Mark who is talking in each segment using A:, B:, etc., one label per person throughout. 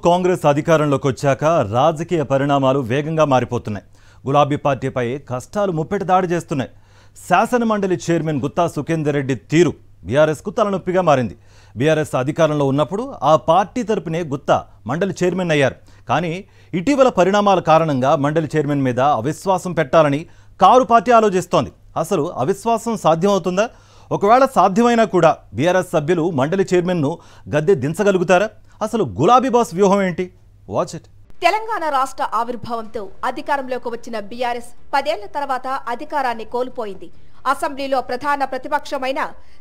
A: కాంగ్రెస్ అధికారంలోకి వచ్చాక రాజకీయ పరిణామాలు వేగంగా మారిపోతున్నాయి. గులాబీ పార్టీపై కష్టాలు ముప్పెట దాడి చేస్తున్నాయి. శాసన మండలి చైర్మన్ గుత్తా సుఖేందర్ రెడ్డి తీరు బీఆర్ఎస్కు తలనొప్పిగా మారింది. బీఆర్ఎస్ అధికారంలో ఉన్నప్పుడు ఆ పార్టీ తరపునే గుత్తా మండలి చైర్మన్ అయ్యారు. కానీ ఇటీవల పరిణామాల కారణంగా మండలి చైర్మన్ మీద అవిశ్వాసం పెట్టాలని కారు పార్టీ ఆలోచిస్తోంది. అసలు అవిశ్వాసం సాధ్యమవుతుందా? ఒకవేళ సాధ్యమైనా కూడా బీఆర్ఎస్ సభ్యులు మండలి చైర్మన్ను గద్దె దించగలుగుతారా? అసలు గులాబీ బాస్ వ్యూహం ఏంటి? Watch it.
B: తెలంగాణ రాష్ట్ర ఆవిర్భావంతో అధికారంలోకి వచ్చిన బీఆర్ఎస్ 10 ఏళ్ల తర్వాత అధికారాన్ని కోల్పోయింది. అసెంబ్లీలో ప్రధాన ప్రతిపక్షమైన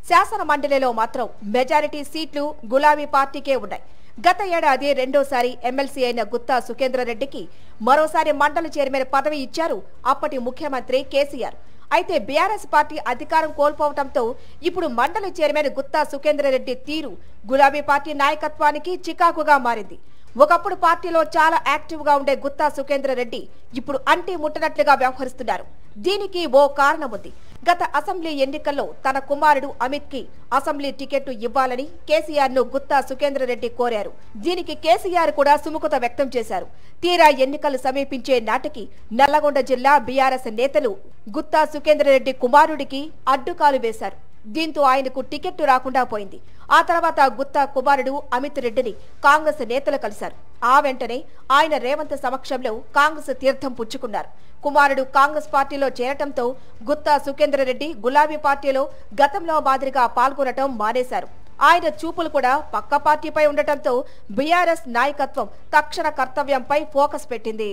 B: శాసన మండలిలో మాత్రం మెజారిటీ సీట్లు గులాబీ పార్టీకే ఉన్నాయి. గత ఏడాది రెండోసారి ఎమ్మెల్సీ అయిన గుత్తా సుఖేందర్ రెడ్డికి మరోసారి మండలి చైర్మన్ పదవి ఇచ్చారు అప్పటి ముఖ్యమంత్రి కేసీఆర్. అయితే బీఆర్ఎస్ పార్టీ అధికారం కోల్పోవడంతో ఇప్పుడు మండలి చైర్మన్ గుత్తా సుఖేందర్ రెడ్డి తీరు గులాబీ పార్టీ నాయకత్వానికి చికాకుగా మారింది. ఒకప్పుడు పార్టీలో చాలా యాక్టివ్ గా ఉండే గుత్తా సుఖేందర్ రెడ్డి ఇప్పుడు అంటి ముట్టనట్లుగా వ్యవహరిస్తున్నారు. దీనికి ఓ కారణం ఉంది. గత అసెంబ్లీ ఎన్నికల్లో తన కుమారుడు అమిత్ కి అసెంబ్లీ టికెట్ ఇవ్వాలని కేసీఆర్ ను గుత్తా సుఖేందర్ రెడ్డి కోరారు. దీనికి కేసీఆర్ కూడా సుముఖత వ్యక్తం చేశారు. తీరా ఎన్నికలు సమీపించే నాటికి నల్లగొండ జిల్లా బీఆర్ఎస్ నేతలు గుత్తా సుఖేందర్ రెడ్డి కుమారుడికి అడ్డుకాలు వేశారు. దీంతో ఆయనకు టికెట్ రాకుండా పోయింది. ఆ తర్వాత గుత్తా కుమారుడు అమిత్ రెడ్డిని కాంగ్రెస్ నేతలు కలిశారు. ఆ వెంటనే ఆయన రేవంత్ సమక్షంలో కాంగ్రెస్ తీర్థం పుచ్చుకున్నారు. కుమారుడు కాంగ్రెస్ పార్టీలో చేరటంతో గుత్తా సుఖేందర్ రెడ్డి గులాబీ పార్టీలో గతంలో మాదిరిగా పాల్గొనటం మానేశారు. ఆయన చూపులు కూడా పక్క పార్టీపై ఉండటంతో బీఆర్ఎస్ నాయకత్వం తక్షణ కర్తవ్యంపై ఫోకస్ పెట్టింది.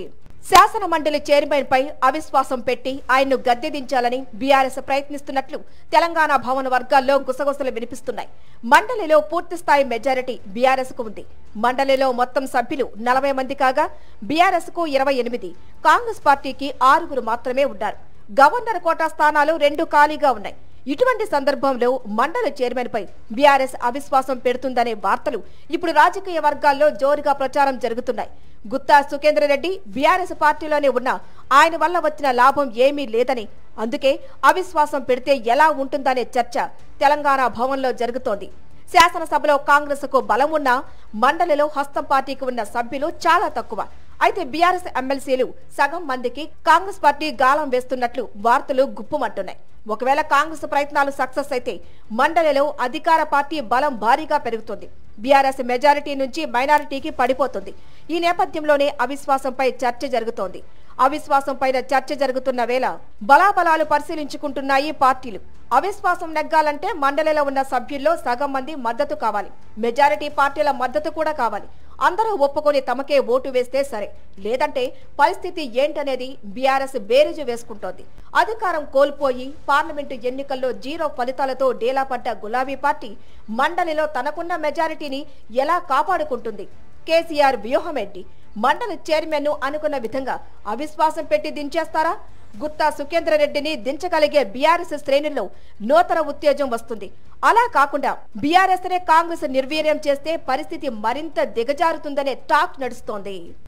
B: శాసన మండలి చైర్మన్ పై అవిశ్వాసం పెట్టి ఆయన్ను గద్దె దించాలని బీఆర్ఎస్ ప్రయత్నిస్తున్నట్లు తెలంగాణ భవన్ వర్గాల్లో గుసగుసలు వినిపిస్తున్నాయి. మండలిలో పూర్తిస్థాయి మెజారిటీ బీఆర్ఎస్ కు ఉంది. మండలిలో మొత్తం సభ్యులు 40 మంది కాగా బీఆర్ఎస్ కు 28, కాంగ్రెస్ పార్టీకి 6 మాత్రమే ఉన్నారు. గవర్నర్ కోటా స్థానాలు 2 ఖాళీగా ఉన్నాయి. ఇటువంటి సందర్భంలో మండలి చైర్మన్ పై బీఆర్ఎస్ అవిశ్వాసం పెడుతుందనే వార్తలు ఇప్పుడు రాజకీయ వర్గాల్లో జోరుగా ప్రచారం జరుగుతున్నాయి. గుత్తా సుఖేందర్ రెడ్డి బీఆర్ఎస్ పార్టీలోనే ఉన్నా ఆయన వల్ల వచ్చిన లాభం ఏమీ లేదని, అందుకే అవిశ్వాసం పెడితే ఎలా ఉంటుందనే చర్చ తెలంగాణ భవన్లో జరుగుతోంది. శాసనసభలో కాంగ్రెస్ కు బలం ఉన్నా మండలిలో హస్తం పార్టీకి ఉన్న సభ్యులు చాలా తక్కువ. అయితే బీఆర్ఎస్ ఎమ్మెల్సీలు సగం మందికి కాంగ్రెస్ పార్టీ గాలం వేస్తున్నట్లు వార్తలు గుప్పుమంటున్నాయి. ఒకవేళ కాంగ్రెస్ ప్రయత్నాలు సక్సెస్ అయితే మండలిలో అధికార పార్టీ బలం భారీగా పెరుగుతుంది. బీఆర్ఎస్ మెజారిటీ నుంచి మైనారిటీకి పడిపోతుంది. ఈ నేపథ్యంలోనే అవిశ్వాసంపై చర్చ జరుగుతోంది. అవిశ్వాసం పైన చర్చ జరుగుతున్న వేళ బలాబలాలు పరిశీలించుకుంటున్నాయి పార్టీలు. అవిశ్వాసం నెగ్గాలంటే మండలిలో ఉన్న సభ్యుల్లో సగం మంది మద్దతు కావాలి. మెజారిటీ పార్టీల మద్దతు కూడా కావాలి. అందరూ ఒప్పుకొని తమకే ఓటు వేస్తే సరే, లేదంటే పరిస్థితి ఏంటనేది బీఆర్ఎస్ బేరీజు వేసుకుంటోంది. అధికారం కోల్పోయి పార్లమెంటు ఎన్నికల్లో 0 ఫలితాలతో డేలాపడ్డ గులాబీ పార్టీ మండలిలో తనకున్న మెజారిటీని ఎలా కాపాడుకుంటుంది? కేసీఆర్ వ్యూహం ఏంటి? మండలి చైర్మన్ ను అనుకున్న విధంగా అవిశ్వాసం పెట్టి దించేస్తారా? గుత్తా సుఖేందర్ రెడ్డిని దించగలిగే బీఆర్ఎస్ శ్రేణుల్లో నూతన ఉత్తేజం వస్తుంది. అలా కాకుండా బీఆర్ఎస్ నే కాంగ్రెస్ నిర్వీర్యం చేస్తే పరిస్థితి మరింత దిగజారుతుందనే టాక్ నడుస్తోంది.